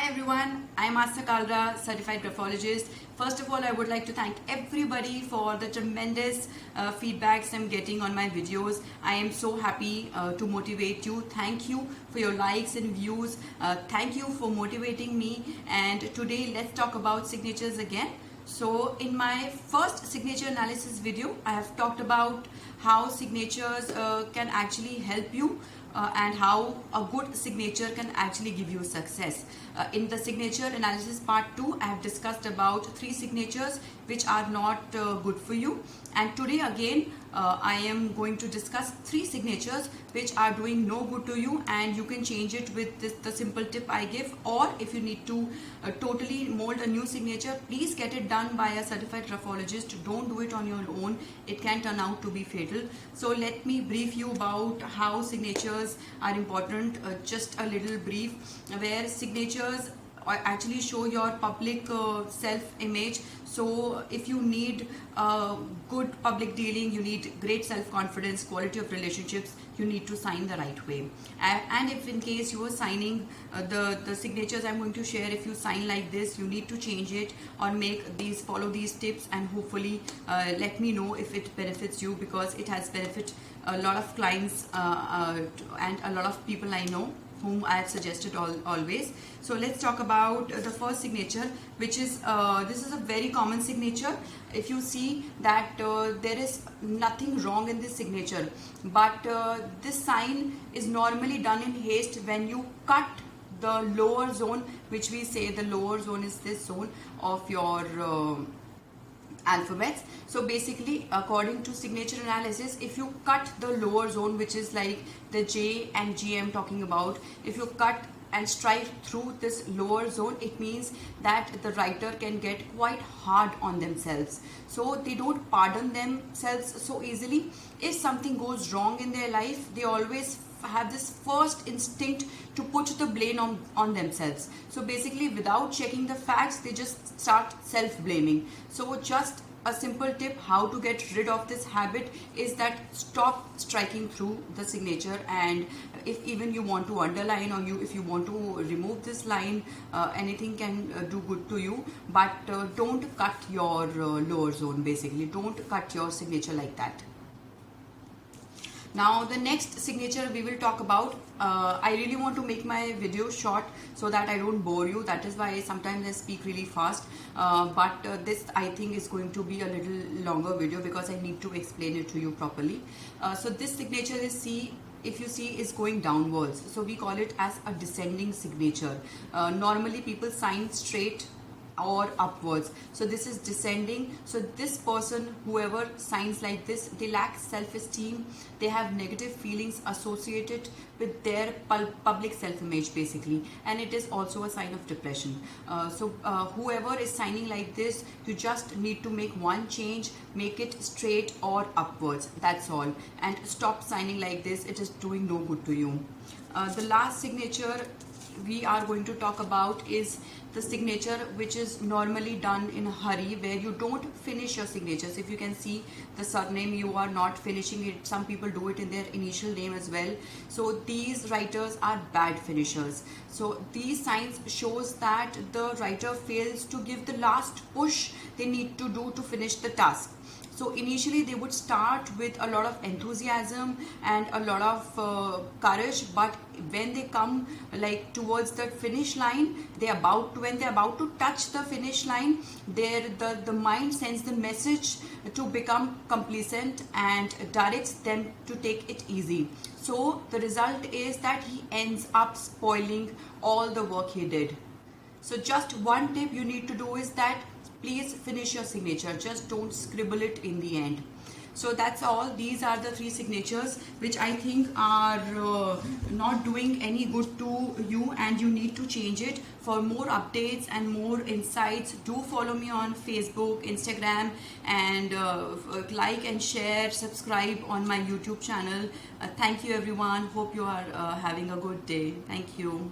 Hi everyone, I'm Asya Kalra, certified graphologist. First of all, I would like to thank everybody for the tremendous feedbacks I'm getting on my videos. I am so happy to motivate you. Thank you for your likes and views. Thank you for motivating me. And today, let's talk about signatures again. So in my first signature analysis video, I have talked about how signatures can actually help you and how a good signature can actually give you success. In the signature analysis part 2, I have discussed about 3 signatures which are not good for you. And today again, I am going to discuss 3 signatures which are doing no good to you, and you can change it with the simple tip I give. Or if you need to totally mold a new signature, please get it done by a certified graphologist. Don't do it on your own. It can turn out to be fatal. So let me brief you about how signatures are important. Just a little brief, where signatures actually show your public self-image. So if you need good public dealing, you need great self-confidence, quality of relationships, you need to sign the right way. And if in case you are signing the signatures I'm going to share, if you sign like this, you need to change it or follow these tips, and hopefully let me know if it benefits you, because it has benefit a lot of clients and a lot of people I know whom I have suggested always. So let's talk about the first signature, which is this is a very common signature. If you see that there is nothing wrong in this signature, but this sign is normally done in haste when you cut the lower zone, which we say the lower zone is this zone of your alphabets. So basically, according to signature analysis, if you cut the lower zone, which is like the J and G I'm talking about, if you cut and strike through this lower zone, it means that the writer can get quite hard on themselves. So they don't pardon themselves so easily. If something goes wrong in their life, they always have this first instinct to put the blame on themselves. So basically, without checking the facts, they just start self-blaming. So just a simple tip how to get rid of this habit is that stop striking through the signature. And if even you want to underline, or if you want to remove this line, anything can do good to you, but don't cut your lower zone. Basically, don't cut your signature like that. Now the next signature we will talk about, I really want to make my video short so that I don't bore you. That is why sometimes I speak really fast, but this I think is going to be a little longer video because I need to explain it to you properly. So this signature is C. If you see, is going downwards, so we call it as a descending signature. Normally people sign straight or upwards, so this is descending. So this person, whoever signs like this, they lack self-esteem, they have negative feelings associated with their public self-image basically, and it is also a sign of depression. So whoever is signing like this, you just need to make one change, make it straight or upwards, that's all, and stop signing like this. It is doing no good to you. The last signature we are going to talk about is the signature which is normally done in a hurry, where you don't finish your signatures. If you can see the surname, you are not finishing it. Some people do it in their initial name as well. So these writers are bad finishers. So these signs shows that the writer fails to give the last push they need to do to finish the task. So initially they would start with a lot of enthusiasm and a lot of courage, but when they come like towards the finish line, when they're about to touch the finish line, the mind sends the message to become complacent and directs them to take it easy. So the result is that he ends up spoiling all the work he did. So just one tip you need to do is that please finish your signature, just don't scribble it in the end. So that's all. These are the 3 signatures which I think are not doing any good to you, and you need to change it. For more updates and more insights, do follow me on Facebook, Instagram, and like and share, subscribe on my YouTube channel. Thank you everyone. Hope you are having a good day. Thank you.